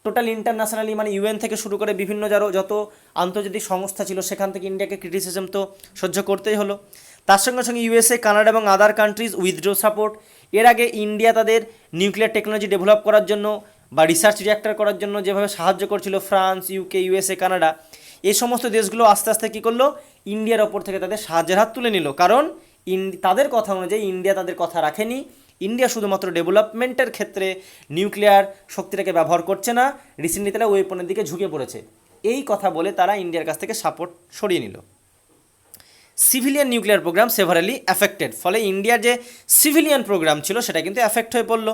A: টোটাল ইন্টারন্যাশনালি মানে ইউএন থেকে শুরু করে বিভিন্ন যত আন্তর্জাতিক সংস্থা ছিল সেখান থেকে ইন্ডিয়াকে ক্রিটিসিজম তো সহ্য করতেই হলো। তার সঙ্গে সঙ্গে ইউএসএ, কানাডা এবং আদার কান্ট্রিজ উইথড্র সাপোর্ট। এর আগে ইন্ডিয়া তাদের নিউক্লিয়ার টেকনোলজি ডেভেলপ করার জন্য বা রিসার্চ রিঅ্যাক্টর করার জন্য যেভাবে সাহায্য করছিল ফ্রান্স, ইউকে, ইউএসএ, কানাডা, এই সমস্ত দেশগুলো আস্তে আস্তে কী করলো, ইন্ডিয়ার ওপর থেকে তাদের সাহায্যের হাত তুলে নিল। কারণ তাদের কথা অনুযায়ী ইন্ডিয়া তাদের কথা রাখেনি, ইন্ডিয়া শুধুমাত্র ডেভেলপমেন্টের ক্ষেত্রে নিউক্লিয়ার শক্তিটাকে ব্যবহার করছে না, রিসেন্টলি তারা ওয়েপনের দিকে ঝুঁকে পড়েছে, এই কথা বলে তারা ইন্ডিয়ার কাছ থেকে সাপোর্ট সরিয়ে নিল। সিভিলিয়ান নিউক্লিয়ার প্রোগ্রাম সেভারালি অ্যাফেক্টেড, ফলে ইন্ডিয়ার যে সিভিলিয়ান প্রোগ্রাম ছিল সেটা কিন্তু অ্যাফেক্ট হয়ে পড়লো।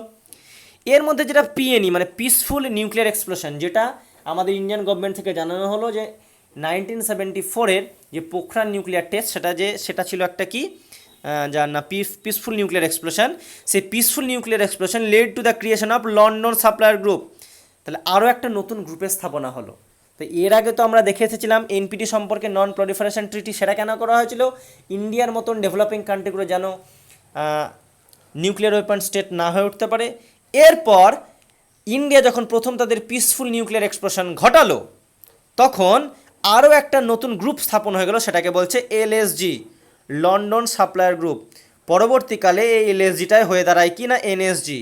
A: এর মধ্যে যেটা পিএনই মানে পিসফুল নিউক্লিয়ার এক্সপ্লোশন, যেটা আমাদের ইন্ডিয়ান গভর্নমেন্ট থেকে জানানো হলো যে 1974-এর যে পোখরান নিউক্লিয়ার টেস্ট সেটা ছিল একটা কি, যার না পিসফুল নিউক্লিয়ার এক্সপ্লোশন। সেই peaceful nuclear explosion led to the creation of London supplier group. তাহলে আরও একটা নতুন গ্রুপের স্থাপনা হলো। তো এর আগে তো আমরা দেখে এসেছিলাম এনপিটি সম্পর্কে, নন প্রলিফারেশন ট্রিটি, সেটা কেন করা হয়েছিল, ইন্ডিয়ার মতন ডেভেলপিং কান্ট্রিগুলো যেন নিউক্লিয়ার ওয়েপন স্টেট না হয়ে উঠতে পারে। এরপর ইন্ডিয়া যখন প্রথম তাদের পিসফুল নিউক্লিয়ার এক্সপ্লোশন ঘটালো তখন আরও একটা নতুন গ্রুপ স্থাপন হয়ে গেল, সেটাকে বলছে এলএসজি, লন্ডন সাপ্লায়ার গ্রুপ। পরবর্তীকালে এই এলএসজিটাই হয়ে দাঁড়ায় কি না এনএসজি।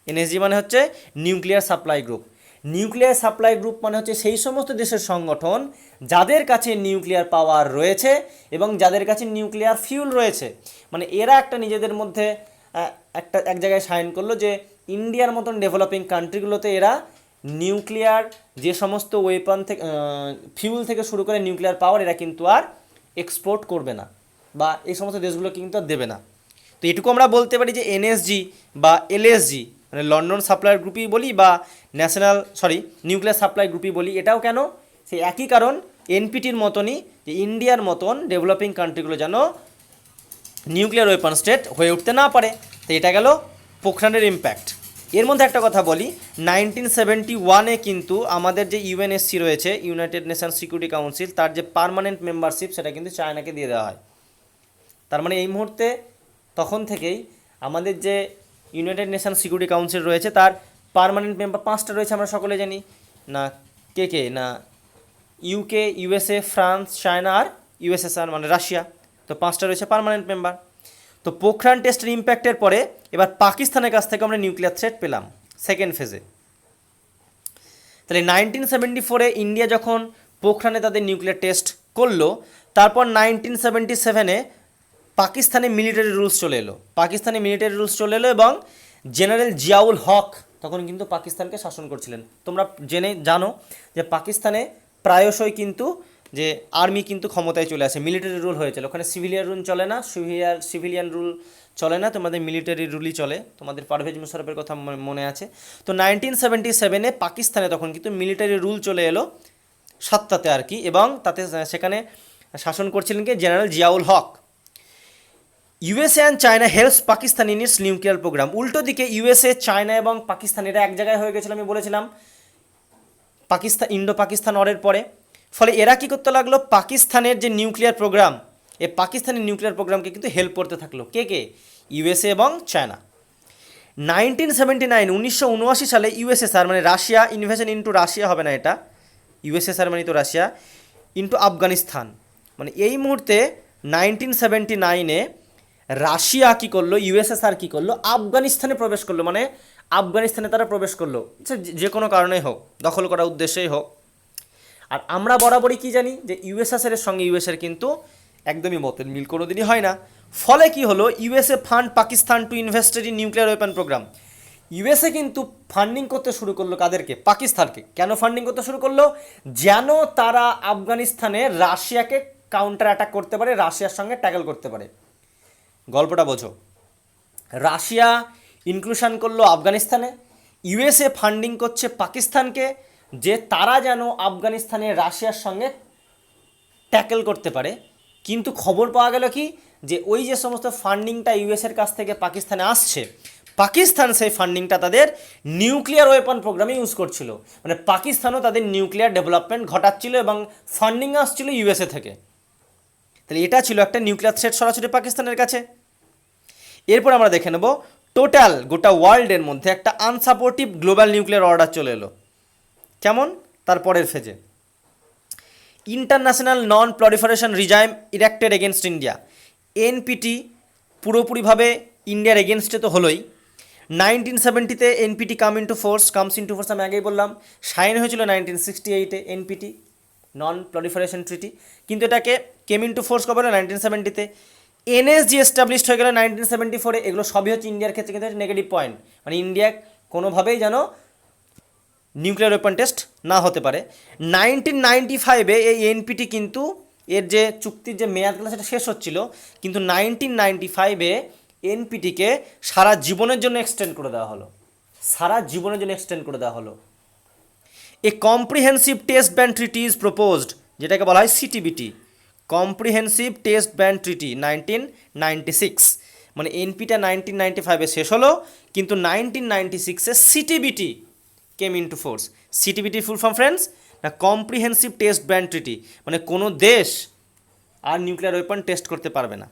A: এনএসজি মানে হচ্ছে nuclear supply group. Nuclear supply group মানে হচ্ছে সেই সমস্ত দেশের সংগঠন যাদের কাছে নিউক্লিয়ার পাওয়ার রয়েছে এবং যাদের কাছে নিউক্লিয়ার ফিউল রয়েছে। মানে এরা একটা নিজেদের মধ্যে এক জায়গায় সাইন করলো যে ইন্ডিয়ার মতন ডেভেলপিং কান্ট্রিগুলোতে এরা নিউক্লিয়ার যে সমস্ত ওয়েপন থেকে ফিউল থেকে শুরু করে নিউক্লিয়ার পাওয়ার এরা কিন্তু আর এক্সপোর্ট করবে না, বা এই সমস্ত দেশগুলো কিন্তু আর দেবে না। তো এটুকু আমরা বলতে পারি যে এনএসজি বা এলএসজি মানে লন্ডন সাপ্লায়ার গ্রুপই বলি বা নিউক্লিয়ার সাপ্লাই গ্রুপই বলি, এটাও কেন, সেই একই কারণ এনপিটির মতনই, যে ইন্ডিয়ার মতন ডেভেলপিং কান্ট্রিগুলো যেন নিউক্লিয়ার ওয়েপন স্টেট হয়ে উঠতে না পারে। তো এটা গেল পোখরানের ইম্প্যাক্ট। এর মধ্যে একটা কথা বলি, 1971-এ কিন্তু আমাদের যে ইউএনএসসি রয়েছে, ইউনাইটেড নেশন সিকিউরিটি কাউন্সিল, তার যে পার্মানেন্ট মেম্বারশিপ সেটা কিন্তু চায়নাকে দিয়ে দেওয়া হয়। তার মানে এই মুহূর্তে তখন থেকেই আমাদের যে ইউনাইটেড নেশন সিকিউরিটি কাউন্সিল রয়েছে তার পার্মানেন্ট মেম্বার 5টা রয়েছে, আমরা সকলে জানি না, কে না ইউকে, ইউএসএ, ফ্রান্স, চায়না আর ইউএসএসআর মানে রাশিয়া। তো 5টা রয়েছে পার্মানেন্ট মেম্বার। তো পোখরান টেস্টের ইম্প্যাক্টের পরে এবার পাকিস্তানের কাছ থেকে আমরা নিউক্লিয়ার থ্রেট পেলাম সেকেন্ড ফেজে। তাহলে 1974-এ ইন্ডিয়া যখন পোখরানে তাদের নিউক্লিয়ার টেস্ট করলো, তারপর 1977-এ পাকিস্তানে মিলিটারি রুলস চলে এলো। পাকিস্তানে মিলিটারি রুলস চলে এলো এবং জেনারেল জিয়াউল হক তখন কিন্তু পাকিস্তানকে শাসন করছিলেন। তোমরা জানো যে পাকিস্তানে প্রায়শই কিন্তু যে আর্মি কিন্তু ক্ষমতায় চলে আসে, মিলিটারি রুল হয়েছিল। ওখানে সিভিলিয়ান রুল চলে না, সিভিলিয়ান রুল চলে না, তোমাদের মিলিটারি রুলই চলে। তোমাদের পারভেজ মুশারফের কথা মনে আছে। তো 1977-এ পাকিস্তানে তখন কিন্তু মিলিটারি রুল চলে এলো 7টাতে আর কি, এবং তাতে সেখানে শাসন করছিলেন কি general Ziaul Haq. USA and China helps Pakistan in its nuclear program. উল্টো দিকে ইউএসএ, চায়না এবং পাকিস্তান এরা এক জায়গায় হয়ে গেছিলো, আমি বলেছিলাম ইন্ডো পাকিস্তান ওয়ারের পরে। ফলে এরা কী করতে লাগলো, পাকিস্তানের যে নিউক্লিয়ার প্রোগ্রাম, এই পাকিস্তানের নিউক্লিয়ার প্রোগ্রামকে কিন্তু হেল্প করতে থাকলো। কে? ইউএসএ এবং চায়না। 1979 সালে ইউএসএসআর মানে রাশিয়া, ইনভেশন ইন্টু রাশিয়া হবে না এটা, ইউএসএসআর মানে তো রাশিয়া, ইন্টু আফগানিস্তান। মানে এই মুহূর্তে 1979-এ রাশিয়া কী করলো, ইউএসএসআর কী করলো, আফগানিস্তানে প্রবেশ করলো। মানে আফগানিস্তানে তারা প্রবেশ করলো, যে কোনো কারণেই হোক, দখল করার উদ্দেশ্যেই হোক। আর আমরা বরাবরই কি জানি যে ইউএসএসআর এর সঙ্গে ইউএসএর কিন্তু একদমই মতের মিল কোনো দিনই হয় না। ফলে কি হলো, USA fund Pakistan to invested in nuclear weapon program. USA কিন্তু ফান্ডিং করতে শুরু করলো কাদেরকে, পাকিস্তানকে। কেন ফান্ডিং করতে শুরু করলো, যেন তারা আফগানিস্তানে রাশিয়াকে কাউন্টার অ্যাটাক করতে পারে, রাশিয়ার সঙ্গে ট্যাকল করতে পারে। গল্পটা বোঝো, রাশিয়া ইনক্লুশন করলো আফগানিস্তানে, ইউএসএ ফান্ডিং করছে পাকিস্তানকে, যে তারা যেন আফগানিস্তানে রাশিয়ার সঙ্গে ট্যাকল করতে পারে। কিন্তু খবর পাওয়া গেল কি, যে ওই যে সমস্ত ফান্ডিংটা ইউএসের কাছ থেকে পাকিস্তানে আসছে, পাকিস্তান সেই ফান্ডিংটা তাদের নিউক্লিয়ার ওয়েপন প্রোগ্রামে ইউজ করছিল। মানে পাকিস্তানও তাদের নিউক্লিয়ার ডেভেলপমেন্ট ঘটাচ্ছিল এবং ফান্ডিং আসছিল ইউএসএ থেকে। তাহলে এটা ছিল একটা নিউক্লিয়ার থ্রেট সরাসরি পাকিস্তানের কাছে। এরপর আমরা দেখে নেব টোটাল গোটা ওয়ার্ল্ডের মধ্যে একটা আনসাপোর্টিভ গ্লোবাল নিউক্লিয়ার অর্ডার চলে এলো। কেমন, তারপরের ফেজে ইন্টারন্যাশনাল নন proliferation রিজাইম erected against India, NPT পুরোপুরিভাবে ইন্ডিয়ার এগেনস্টে তো হলোই। 1970-তে এনপিটি কামস ইন্টু ফোর্স, আমি আগেই বললাম। সাইন হয়েছিল 1968-এ এনপিটি, নন প্রলিফারেশন ট্রিটি, কিন্তু এটাকে কেম ইন্টু ফোর্স কবে হলো 1970-তে। এনএসজি এস্টাবলিশড হয়ে গেল 1974-এ। এগুলো সবই হচ্ছে ইন্ডিয়ার ক্ষেত্রে কিন্তু নেগেটিভ পয়েন্ট, মানে ইন্ডিয়া কোনোভাবেই যেন নিউক্লিয়ার ওয়েপন টেস্ট না হতে পারে। 1995-এ এই এনপিটি কিন্তু এর যে চুক্তির যে মেয়াদগুলো সেটা শেষ হচ্ছিল, কিন্তু 1995-এ এনপিটিকে সারা জীবনের জন্য এক্সটেন্ড করে দেওয়া হলো, সারা জীবনের জন্য এক্সটেন্ড করে দেওয়া হলো। A comprehensive test ban treaty is proposed, যেটাকে বলা হয় CTBT, comprehensive test ban treaty 1996। মানে এনপিটা 1995-এ শেষ হলো, কিন্তু 1996-এ CTBT came into force. CTBT full form friends না, কম্প্রিহেন্সিভ টেস্ট ব্যান ট্রিটি, মানে কোনো দেশ আর নিউক্লিয়ার ওয়েপন টেস্ট করতে পারবে না।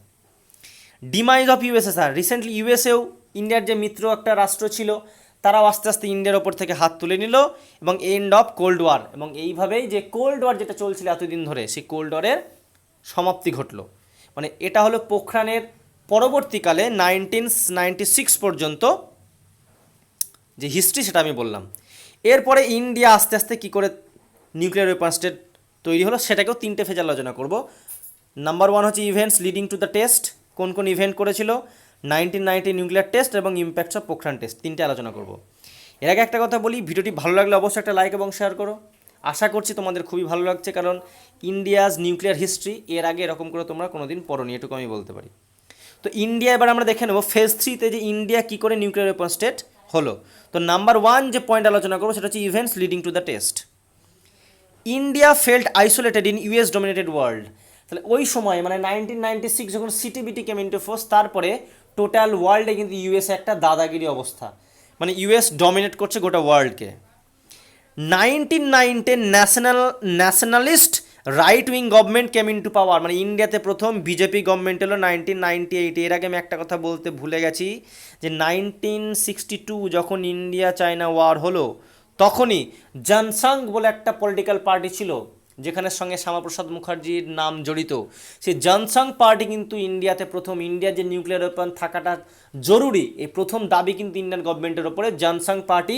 A: ডিমাইজ অফ ইউএসএসআর, রিসেন্টলি ইউএসএও ইন্ডিয়ার যে মিত্র একটা রাষ্ট্র ছিল, তারাও আস্তে আস্তে ইন্ডিয়ার ওপর থেকে হাত তুলে নিল, এবং এন্ড অফ কোল্ড ওয়ার, এবং এইভাবেই যে কোল্ড ওয়ার যেটা চলছিল এতদিন ধরে, সেই কোল্ড ওয়ারের সমাপ্তি ঘটলো। মানে এটা হলো পোখরানের পরবর্তীকালে 1996 পর্যন্ত যে হিস্ট্রি, সেটা আমি বললাম। এরপরে ইন্ডিয়া আস্তে আস্তে কী করে নিউক্লিয়ার ওয়েপন স্টেট তৈরি হলো, সেটাকেও 3টে ফেজ আলোচনা করব। নাম্বার 1 হচ্ছে events leading to the test, কোন কোন ইভেন্ট করেছিল, 1990 নিউক্লিয়ার টেস্ট এবং ইম্প্যাক্টস অফ পোখরান টেস্ট, 3টে আলোচনা করব। এর আগে একটা কথা বলি, ভিডিওটি ভালো লাগলে অবশ্যই একটা লাইক এবং শেয়ার করো। আশা করছি তোমাদের খুবই ভালো লাগছে, কারণ ইন্ডিয়াজ নিউক্লিয়ার হিস্ট্রি এর আগে এরকম করে তোমরা কোনোদিন পড়োনি, এটুকু আমি বলতে পারি। তো ইন্ডিয়া এবার আমরা দেখে নেব ফেজ 3-তে যে ইন্ডিয়া কী করে নিউক্লিয়ার ওয়েপন স্টেট হলো। তো নাম্বার 1 যে পয়েন্ট আলোচনা করবো সেটা হচ্ছে events leading to the test. India felt isolated in US dominated world. তাহলে ওই সময় মানে 1996 যখন সিটিবিটি কেম ইন্টু ফোর্স, তারপরে টোটাল ওয়ার্ল্ডে কিন্তু ইউএসএ একটা দাদাগিরি অবস্থা, মানে ইউএস ডমিনেট করছে গোটা ওয়ার্ল্ডকে। 1990 ন্যাশনালিস্ট রাইট উইং গভর্নমেন্ট কেম ইন্টু পাওয়ার, মানে ইন্ডিয়াতে প্রথম বিজেপি গভর্নমেন্ট এলো 1998। এর আগে আমি একটা কথা বলতে ভুলে গেছি, যে 1962 যখন ইন্ডিয়া চায়না ওয়ার হলো, তখনই জনসংঘ বলে একটা পলিটিক্যাল পার্টি ছিল, যেখানের সঙ্গে শ্যামাপ্রসাদ মুখার্জির নাম জড়িত, সেই জনসংঘ পার্টি কিন্তু ইন্ডিয়াতে প্রথম, ইন্ডিয়ার যে নিউক্লিয়ার ওয়েপন থাকাটা জরুরি, এই প্রথম দাবি কিন্তু ইন্ডিয়ান গভর্নমেন্টের ওপরে জনসংঘ পার্টি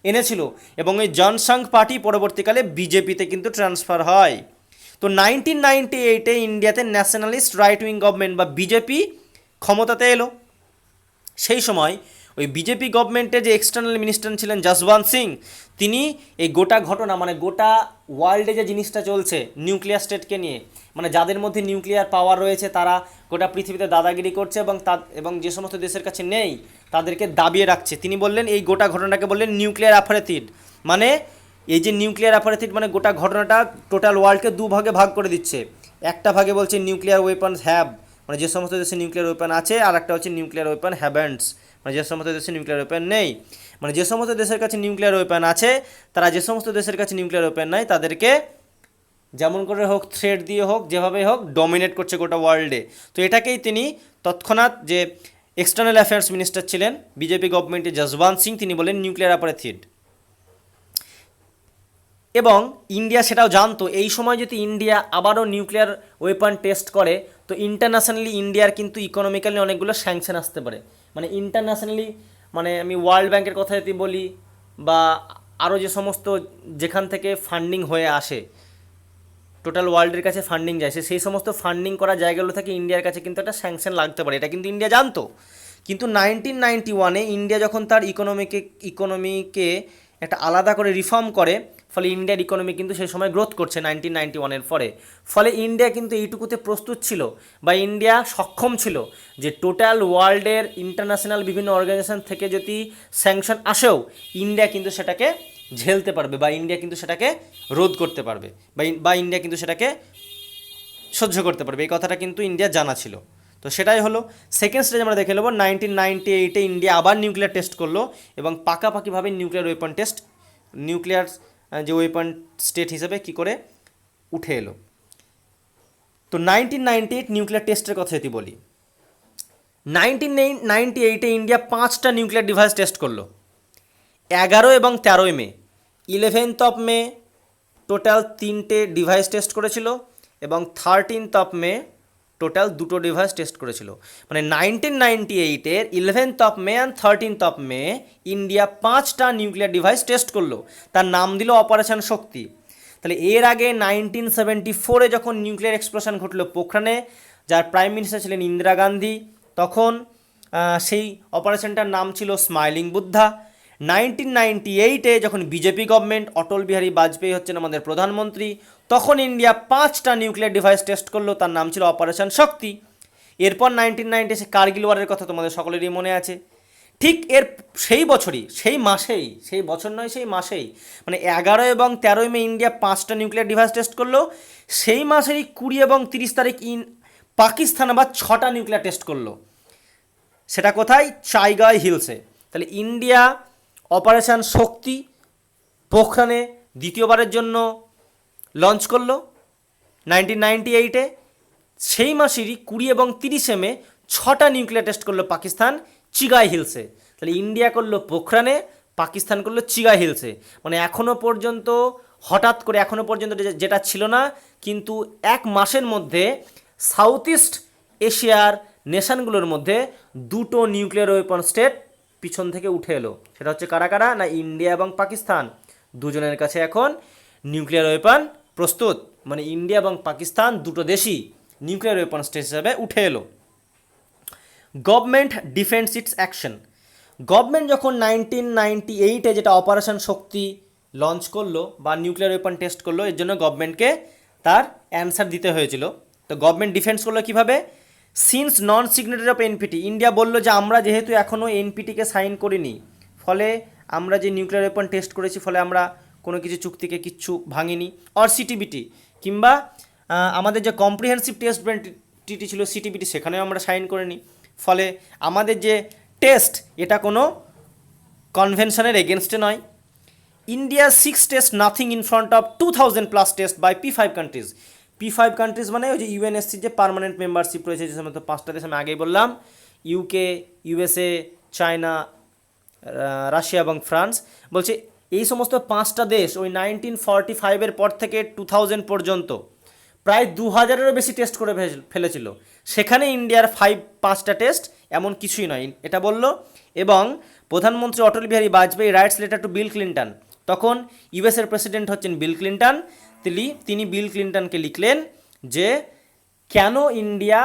A: এনেছিল, এবং এই জনসংঘ পার্টি পরবর্তীকালে বিজেপিতে কিন্তু ট্রান্সফার হয়। তো 1998-এ ইন্ডিয়াতে ন্যাশনালিস্ট রাইট উইং গভর্নমেন্ট বা বিজেপি ক্ষমতাতে এলো। সেই সময় ওই বিজেপি গভর্নমেন্টের যে এক্সটার্নাল মিনিস্টার ছিলেন যশবন্ত সিং, তিনি এই গোটা ঘটনা, মানে গোটা ওয়ার্ল্ডে যে জিনিসটা চলছে নিউক্লিয়ার স্টেটকে নিয়ে, মানে যাদের মধ্যে নিউক্লিয়ার পাওয়ার রয়েছে তারা গোটা পৃথিবীতে দাদাগিরি করছে, এবং যে সমস্ত দেশের কাছে নেই তাদেরকে দাবিয়ে রাখছে, তিনি বললেন, এই গোটা ঘটনাটাকে বললেন নিউক্লিয়ার অ্যাপারেথিড। মানে এই যে নিউক্লিয়ার অ্যাপারেথিড মানে গোটা ঘটনাটা টোটাল ওয়ার্ল্ডকে দুভাগে ভাগ করে দিচ্ছে। একটা ভাগে বলছে নিউক্লিয়ার ওয়েপন্স হ্যাভ, মানে যে সমস্ত দেশে নিউক্লিয়ার ওয়েপন আছে, আর একটা হচ্ছে নিউক্লিয়ার ওয়েপন হ্যাভেন্টস, মানে যে সমস্ত দেশে নিউক্লিয়ার ওয়েপন নেই। মানে যে সমস্ত দেশের কাছে নিউক্লিয়ার ওয়েপন আছে তারা যে সমস্ত দেশের কাছে নিউক্লিয়ার ওয়েপন নাই তাদেরকে যেমন করে হোক, থ্রেট দিয়ে হোক, যেভাবে হোক ডমিনেট করছে গোটা ওয়ার্ল্ডে। তো এটাকেই তিনি তৎক্ষণাৎ যে এক্সটার্নাল অ্যাফেয়ার্স মিনিস্টার ছিলেন বিজেপি গভর্নমেন্টে যশবন্ত সিং, তিনি বলেন নিউক্লিয়ার অ্যাপারেথিড। এবং ইন্ডিয়া সেটাও জানতো, এই সময় যদি ইন্ডিয়া আবারও নিউক্লিয়ার ওয়েপন টেস্ট করে তো ইন্টারন্যাশনালি ইন্ডিয়ার কিন্তু ইকোনমিক্যালি অনেকগুলো স্যাংশন আসতে পারে। মানে ইন্টারন্যাশনালি, মানে আমি ওয়ার্ল্ড ব্যাংকের কথা যদি বলি, বা আরও যে সমস্ত যেখান থেকে ফান্ডিং হয়ে আসে, টোটাল ওয়ার্ল্ডের কাছে ফান্ডিং যায়, সেই সমস্ত ফান্ডিং করা জায়গাগুলো থেকে ইন্ডিয়ার কাছে কিন্তু একটা স্যাংশন লাগতে পারে, এটা কিন্তু ইন্ডিয়া জানতো। কিন্তু 1991-এ ইন্ডিয়া যখন তার ইকোনমিকে একটা আলাদা করে রিফর্ম করে, ফলে ইন্ডিয়ার ইকোনমি কিন্তু সেই সময় গ্রোথ করছে 1991-এর পরে। ফলে ইন্ডিয়া কিন্তু এইটুকুতে প্রস্তুত ছিল, বা ইন্ডিয়া সক্ষম ছিল যে টোটাল ওয়ার্ল্ডের ইন্টারন্যাশনাল বিভিন্ন অর্গানাইজেশন থেকে যদি স্যাংশন আসেও ইন্ডিয়া কিন্তু সেটাকে ঝেলতে পারবে, বা ইন্ডিয়া কিন্তু সেটাকে রোধ করতে পারবে, বা ইন্ডিয়া কিন্তু সেটাকে সহ্য করতে পারবে, এই কথাটা কিন্তু ইন্ডিয়া জানা ছিল। তো সেটাই হলো সেকেন্ড স্টেজ আমরা দেখে নেব। 1998-এ ইন্ডিয়া আবার নিউক্লিয়ার টেস্ট করলো, এবং পাকাপাকিভাবে নিউক্লিয়ার ওয়েপন টেস্ট, নিউক্লিয়ার যে ওয়েপন স্টেট হিসেবে কী করে উঠে এলো। তো 1998 নিউক্লিয়ার টেস্টের কথা যদি বলি, 1998-এ ইন্ডিয়া 5টা নিউক্লিয়ার ডিভাইস টেস্ট করলো। 11 এবং 13 মে, 11th মে টোটাল 3টে ডিভাইস টেস্ট করেছিল, এবং 13th মে টোটাল 2টো ডিভাইস টেস্ট করেছিল। মানে 1998-এর 11th May and 13th May India 5টা নিউক্লিয়ার ডিভাইস টেস্ট করলো, তার নাম দিল অপারেশন শক্তি। তাহলে এর আগে 1974-এ যখন নিউক্লিয়ার এক্সপ্লোশন ঘটলো পোখরানে, যার প্রাইম মিনিস্টার ছিলেন ইন্দিরা গান্ধী, তখন সেই অপারেশনটার নাম ছিল স্মাইলিং বুদ্ধা। 1998-এ যখন বিজেপি গভর্নমেন্ট, অটল বিহারী বাজপেয়ী হচ্ছেন আমাদের প্রধানমন্ত্রী, তখন ইন্ডিয়া 5টা নিউক্লিয়ার ডিভাইস টেস্ট করলো, তার নাম ছিল অপারেশন শক্তি। এরপর 1990 সে কার্গিল ওয়ারের কথা তোমাদের সকলেরই মনে আছে। ঠিক এর সেই বছরই, সেই মাসেই, সেই বছর নয় সেই মাসেই, মানে 11 এবং 13 মে ইন্ডিয়া 5টা নিউক্লিয়ার ডিভাইস টেস্ট করলো। সেই মাসেরই 20 এবং 30 তারিখ পাকিস্তান আবার 6টা নিউক্লিয়ার টেস্ট করলো। সেটা কোথায়? চাইগাই হিলসে। তাহলে ইন্ডিয়া অপারেশন শক্তি পোখরানে দ্বিতীয়বারের জন্য লঞ্চ করলো 1998-এ। সেই মাসেরই 20 এবং 30 মে 6টা নিউক্লিয়ার টেস্ট করলো পাকিস্তান চিগাই হিলসে। তাহলে ইন্ডিয়া করলো পোখরানে, পাকিস্তান করলো চিগাই হিলসে। মানে এখনও পর্যন্ত, হঠাৎ করে এখনও পর্যন্ত যেটা ছিল না, কিন্তু এক মাসের মধ্যে সাউথ ইস্ট এশিয়ার নেশনগুলোর মধ্যে 2টো নিউক্লিয়ার ওয়েপন স্টেট পিছন থেকে উঠে এলো। সেটা হচ্ছে কারা কারা? না ইন্ডিয়া এবং পাকিস্তান, দুজনের কাছে এখন নিউক্লিয়ার ওয়েপন প্রস্তুত। মানে ইন্ডিয়া এবং পাকিস্তান দুটো দেশই নিউক্লিয়ার ওয়েপন স্টেট হিসাবে উঠে এলো। Government defence it's action. Government যখন 1998-এ যেটা অপারেশন শক্তি লঞ্চ করলো বা নিউক্লিয়ার ওয়েপন টেস্ট করলো, এর জন্য গভর্নমেন্টকে তার অ্যান্সার দিতে হয়েছিল। তো গভর্নমেন্ট ডিফেন্স করলো কীভাবে? Since non signatory of NPT, India বলল যে আমরা যেহেতু এখনও এনপিটিকে সাইন করিনি, ফলে আমরা যে নিউক্লিয়ার ওয়েপন টেস্ট করেছি, ফলে আমরা কোনো কিছু চুক্তিকে কিচ্ছু ভাঙিনি। অর সিটিবিটি, কিংবা আমাদের যে কম্প্রিহেন্সিভ টেস্ট ট্রিটি ছিল সিটিবিটি, সেখানেও আমরা সাইন করিনি। ফলে আমাদের যে টেস্ট, এটা কোনো কনভেনশনের এগেনস্টে নয়। India 6 test nothing in front of 2000+ test by P5 countries. P5 countries মানে ওই যে ইউএনএসসি যে পার্মানেন্ট মেম্বারশিপ রয়েছে, যে সমস্ত 5টা দেশ আমি আগেই বললাম, ইউকে, ইউএসএ, চায়না, রাশিয়া এবং ফ্রান্স। বলছে এই সমস্ত 5টা দেশ ওই 1945-এর পর থেকে 2000 পর্যন্ত প্রায় 2000-এরও বেশি টেস্ট করে ফেলেছিল। সেখানে ইন্ডিয়ার 5টা টেস্ট এমন কিছুই নয়, এটা বলল। এবং প্রধানমন্ত্রী Atal Bihari Vajpayee writes letter to Bill Clinton, তখন ইউএসের প্রেসিডেন্ট হচ্ছেন বিল ক্লিন্টন, তিনি বিল ক্লিন্টনকে লিখলেন যে কেন ইন্ডিয়া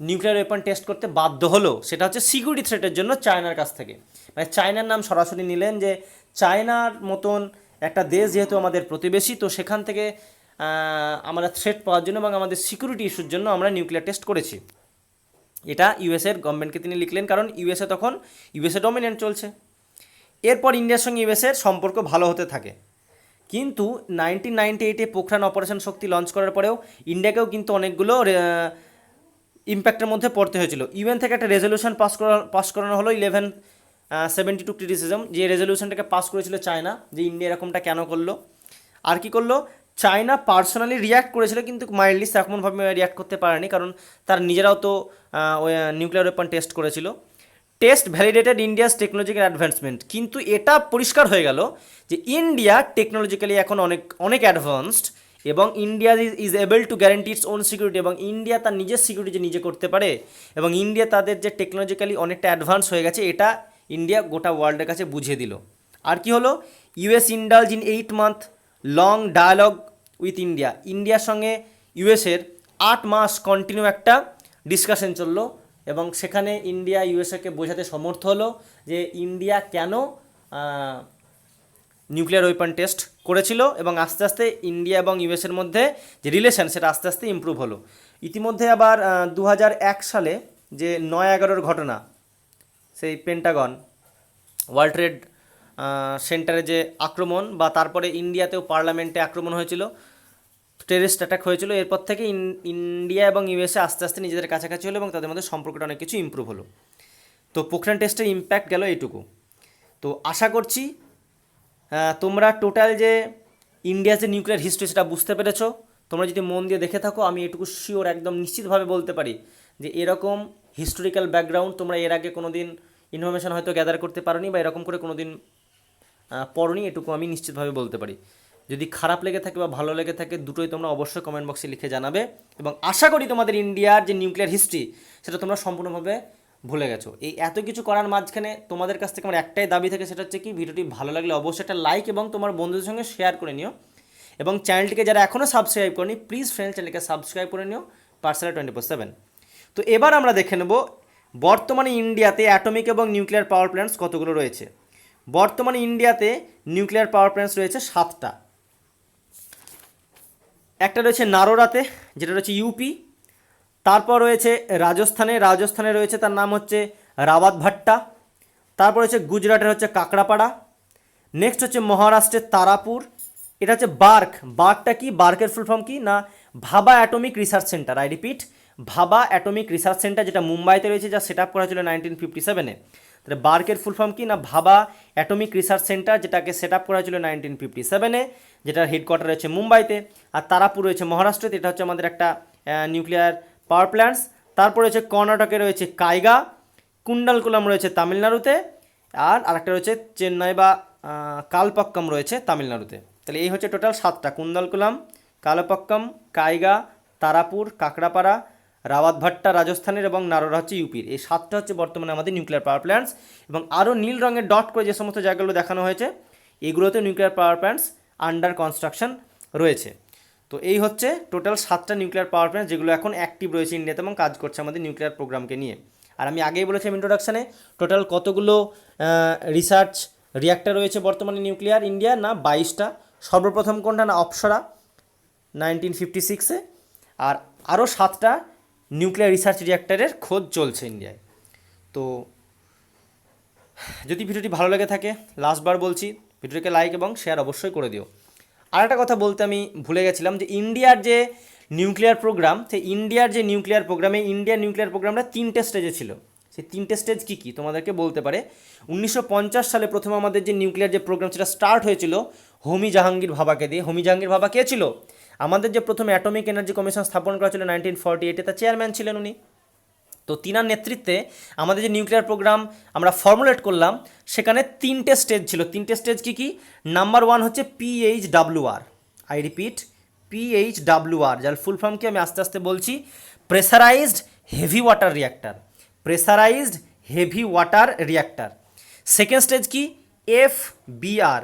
A: নিউক্লিয়ার ওয়েপন টেস্ট করতে বাধ্য হলো, সেটা হচ্ছে সিকিউরিটি থ্রেটের জন্য চায়নার কাছ থেকে। মানে চায়নার নাম সরাসরি নিলেন যে চায়নার মতন একটা দেশ যেহেতু আমাদের প্রতিবেশী, তো সেখান থেকে আমরা থ্রেট পাওয়ার জন্য এবং আমাদের সিকিউরিটি ইস্যুর জন্য আমরা নিউক্লিয়ার টেস্ট করেছি। এটা ইউএসের গভর্নমেন্টকে তিনি লিখলেন, কারণ ইউএসএ তখন ডমিনেন্ট চলছে। এরপর ইন্ডিয়ার সঙ্গে ইউএসের সম্পর্ক ভালো হতে থাকে। কিন্তু 1998-এ পোখরান অপারেশন শক্তি লঞ্চ করার পরেও ইন্ডিয়াকেও কিন্তু অনেকগুলো ইম্প্যাক্টের মধ্যে পড়তে হয়েছিল। ইউএন থেকে একটা রেজলিউশন পাস করানো হলো 1172 ক্রিটিসিজম, যে রেজলিউশনটাকে পাস করেছিল চায়না, যে ইন্ডিয়া এরকমটা কেন করলো। আর কি করলো, চায়না পার্সোনালি রিয়্যাক্ট করেছিল, কিন্তু মাইল্ডলি তেমনভাবে রিয়্যাক্ট করতে পারেনি, কারণ তার নিজেরাও তো নিউক্লিয়ার ওয়েপন টেস্ট করেছিল। Test validated India's technological advancement, কিন্তু এটা পরিষ্কার হয়ে গেল যে ইন্ডিয়া টেকনোলজিক্যালি এখন অনেক অ্যাডভান্সড, এবং India is able to guarantee its own security, এবং ইন্ডিয়া তার নিজের সিকিউরিটি যে নিজে করতে পারে, এবং ইন্ডিয়া তাদের যে টেকনোলজিক্যালি অনেকটা অ্যাডভান্স হয়ে গেছে, এটা ইন্ডিয়া গোটা ওয়ার্ল্ডের কাছে বুঝিয়ে দিল। আর কি হলো, US indulge in 8 month long dialogue with India, ইন্ডিয়ার সঙ্গে ইউএসের 8 মাস কন্টিনিউ একটা ডিসকাশন চললো, এবং সেখানে ইন্ডিয়া ইউএসএকে বোঝাতে সমর্থ হলো যে ইন্ডিয়া কেন নিউক্লিয়ার ওয়েপন টেস্ট করেছিল, এবং আস্তে আস্তে ইন্ডিয়া এবং ইউএসের মধ্যে যে রিলেশন সেটা আস্তে আস্তে ইমপ্রুভ হলো। ইতিমধ্যে আবার 2001 সালে যে 9/11-র ঘটনা, সেই পেন্টাগন ওয়ার্ল্ড ট্রেড সেন্টারে যে আক্রমণ, বা তারপরে ইন্ডিয়াতেও পার্লামেন্টে আক্রমণ হয়েছিল, টেররিস্ট অ্যাটাক হয়েছিল, এরপর থেকে ইন্ডিয়া এবং ইউএসএ আস্তে আস্তে নিজেদের কাছাকাছি হলো এবং তাদের মধ্যে সম্পর্কটা অনেক কিছু ইমপ্রুভ হলো। তো পোখরান টেস্টের ইম্প্যাক্ট গেল এইটুকু। তো আশা করছি তোমরা টোটাল যে ইন্ডিয়ার যে নিউক্লিয়ার হিস্ট্রি সেটা বুঝতে পেরেছো। তোমরা যদি মন দিয়ে দেখে থাকো, আমি এটুকু শিওর একদম নিশ্চিতভাবে বলতে পারি যে এরকম হিস্টোরিক্যাল ব্যাকগ্রাউন্ড তোমরা এর আগে কোনো দিন ইনফরমেশান হয়তো গ্যাদার করতে পারোনি, বা এরকম করে কোনো দিন পড়োনি, এটুকু আমি নিশ্চিতভাবে বলতে পারি। যদি খারাপ লেগে থাকে বা ভালো লেগে থাকে, দুটোই তোমরা অবশ্যই কমেন্ট বক্সে লিখে জানাবে, এবং আশা করি তোমাদের ইন্ডিয়ার যে নিউক্লিয়ার হিস্ট্রি সেটা তোমরা সম্পূর্ণভাবে ভুলে গেছো। এই এত কিছু করার মাঝখানে তোমাদের কাছ থেকে আমার একটাই দাবি থাকে, সেটা হচ্ছে কি, ভিডিওটি ভালো লাগলে অবশ্যই একটা লাইক এবং তোমার বন্ধুদের সঙ্গে শেয়ার করে নিও, এবং চ্যানেলটিকে যারা এখনও সাবস্ক্রাইব করেনি, প্লিজ ফ্রেন্ডস চ্যানেলকে সাবস্ক্রাইব করে নিও, পার্সেলার 24/7। তো এবার আমরা দেখে নেব বর্তমানে ইন্ডিয়াতে অ্যাটমিক এবং নিউক্লিয়ার পাওয়ার প্ল্যান্টস কতগুলো রয়েছে। বর্তমানে ইন্ডিয়াতে নিউক্লিয়ার পাওয়ার প্ল্যান্টস রয়েছে 7টা। একটা রয়েছে নারোরাতে, যেটা রয়েছে ইউপি। তারপর রয়েছে রাজস্থানে রয়েছে, তার নাম হচ্ছে রাওয়াত ভাট্টা। তারপর হচ্ছে গুজরাটের হচ্ছে কাকড়াপাড়া। নেক্সট হচ্ছে মহারাষ্ট্রের তারাপুর, এটা হচ্ছে বার্কটা কি, বার্কের ফুল ফর্ম কি না, ভাবা atomic research centre. I repeat, ভাবা অ্যাটমিক রিসার্চ সেন্টার, যেটা মুম্বাইতে রয়েছে, যা সেট আপ করা হয়েছিল 1957-এ। তাহলে বার্কের ফুল ফর্ম কি না, ভাবা অ্যাটমিক রিসার্চ সেন্টার, যেটাকে সেট আপ করা হয়েছিল 1957-এ, যেটার হেডকোয়ার্টার রয়েছে মুম্বাইতে। আর তারাপুর রয়েছে মহারাষ্ট্রতে, এটা হচ্ছে আমাদের একটা নিউক্লিয়ার পাওয়ার প্ল্যান্টস। তারপর রয়েছে কর্ণাটকে রয়েছে কাইগা, কুন্ডালকুলাম রয়েছে তামিলনাড়ুতে, আর আরেকটা রয়েছে চেন্নাই বা কালপক্কম রয়েছে তামিলনাড়ুতে। তাহলে এই হচ্ছে টোটাল 7টা, কুন্দালকুলাম, কালপক্কম, কাইগা, তারাপুর, কাকড়াপাড়া, রাওয়াত ভাট্টা রাজস্থানের, এবং নারোরা হচ্ছে ইউপির। এই 7টা হচ্ছে বর্তমানে আমাদের নিউক্লিয়ার পাওয়ার প্ল্যান্টস, এবং আরও নীল রঙের ডট করে যে সমস্ত জায়গাগুলো দেখানো হয়েছে, এগুলোতে nuclear power plants under construction রয়েছে। তো এই হচ্ছে টোটাল 7টা নিউক্লিয়ার পাওয়ার প্ল্যান্টস, যেগুলো এখন অ্যাক্টিভ রয়েছে ইন্ডিয়াতে এবং কাজ করছে আমাদের নিউক্লিয়ার প্রোগ্রামকে নিয়ে। আর আমি আগেই বলেছিলাম ইন্ট্রোডাকশানে, টোটাল কতগুলো রিসার্চ রিয়াক্টর রয়েছে বর্তমানে নিউক্লিয়ার ইন্ডিয়া, না 22টা। সর্বপ্রথম কোনটা, না অপসরা 1956-এ, আর আরও 7টা নিউক্লিয়ার রিসার্চ রিয়াক্টরের খোঁজ চলছে ইন্ডিয়ায়। তো যদি ভিডিওটি ভালো লেগে থাকে, লাস্টবার বলছি, ভিডিওটিকে লাইক এবং শেয়ার অবশ্যই করে দিও। আর একটা কথা বলতে আমি ভুলে গেছিলাম, যে ইন্ডিয়ার যে নিউক্লিয়ার প্রোগ্রাম, সেই ইন্ডিয়ার নিউক্লিয়ার প্রোগ্রামটা 3টে স্টেজে ছিল। সেই 3টে স্টেজ কী কী তোমাদেরকে বলতে পারে। 1950 সালে প্রথমে আমাদের যে নিউক্লিয়ার যে প্রোগ্রাম সেটা স্টার্ট হয়েছিল হোমি জাহাঙ্গীর ভাবাকে দিয়ে। হোমি জাহাঙ্গীর ভাবা কে ছিল? আমাদের যে প্রথমে অ্যাটমিক এনার্জি কমিশন স্থাপন করা ছিল 1948-এ, তার চেয়ারম্যান ছিলেন উনি। তো তিনার নেতৃত্বে আমাদের যে নিউক্লিয়ার প্রোগ্রাম আমরা ফর্মুলেট করলাম, সেখানে তিনটে স্টেজ ছিল। তিনটে স্টেজ কী কী? নাম্বার ওয়ান হচ্ছে PHWR, আই রিপিট PHWR, যার ফুল ফর্ম কি আমি আস্তে আস্তে বলছি, pressurised heavy water reactor, pressurised heavy water reactor. Second stage কি? FBR,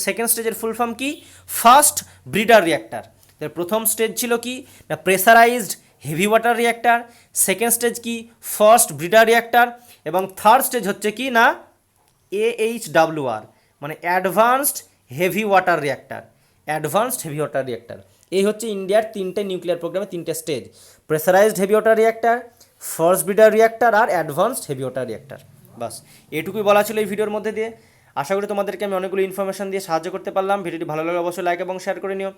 A: সেকেন্ড স্টেজের ফুল ফর্ম কি? First breeder reactor. প্রথম স্টেজ ছিল কি না pressurised heavy water reactor, second stage কি ফার্স্ট ব্রিডার রিয়াক্টার, এবং থার্ড স্টেজ হচ্ছে কি না AHWR, মানে advanced heavy water reactor, advanced heavy water reactor. এই হচ্ছে ইন্ডিয়ার তিনটে নিউক্লিয়ার প্রোগ্রামে তিনটে stage, pressurised heavy water reactor, fast breeder reactor আর অ্যাডভান্সড হেভি ওয়াটার রিয়াক্টার। বাস এটুকুই বলা ছিল এই ভিডিওর মধ্যে দিয়ে। আশা করি তোমাদেরকে আমি অনেকগুলো ইনফরমেশন দিয়ে সাহায্য করতে পারলাম। ভিডিওটি ভালো লাগলে অবশ্যই লাইক এবং শেয়ার করে নিও।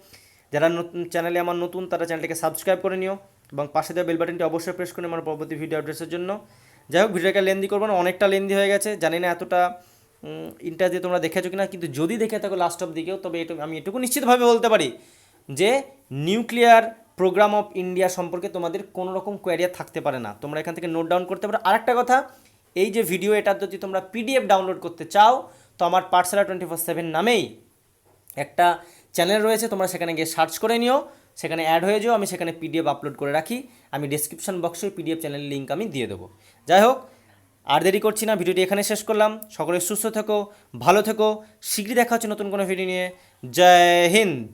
A: যারা নতুন চ্যানেলে আমার নতুন তারা চ্যানেলটিকে সাবস্ক্রাইব করে নিও এবং পাশে দেওয়া বেল বাটনটি অবশ্যই প্রেস করে আমার পরবর্তী ভিডিও আপডেটসের জন্য। যাই হোক ভিডিওটাকে লেন্দি করবো না, অনেকটা লেন্দি হয়ে গেছে, জানি না এতটা ইন্টারেস্ট দিয়ে তোমরা দেখেছো কিনা, কিন্তু যদি দেখে থাকো লাস্ট অফ দিকেও, তবে আমি এটুকু নিশ্চিতভাবে বলতে পারি যে নিউক্লিয়ার প্রোগ্রাম অফ ইন্ডিয়া সম্পর্কে তোমাদের কোনো রকম কোয়ারিয়ার থাকতে পারে না, তোমরা এখান থেকে নোট ডাউন করতে পারো। আরেকটা কথা, এই যে ভিডিও এটা যদি তোমরা PDF ডাউনলোড করতে চাও তো আমার পাঠশালা 24/7 নামেই একটা চ্যানেল রয়েছে, তোমরা সেখানে গিয়ে সার্চ করে নিও, সেখানে অ্যাড হয়ে যাও, আমি সেখানে PDF আপলোড করে রাখি, আমি ডেসক্রিপশন বক্সে PDF চ্যানেলের লিঙ্ক আমি দিয়ে দেবো। যাই হোক আর দেরি করছি না, ভিডিওটি এখানে শেষ করলাম। সকলে সুস্থ থেকো, ভালো থেকো, শীঘ্রই দেখা হচ্ছে নতুন কোনো ভিডিও নিয়ে। জয় হিন্দ।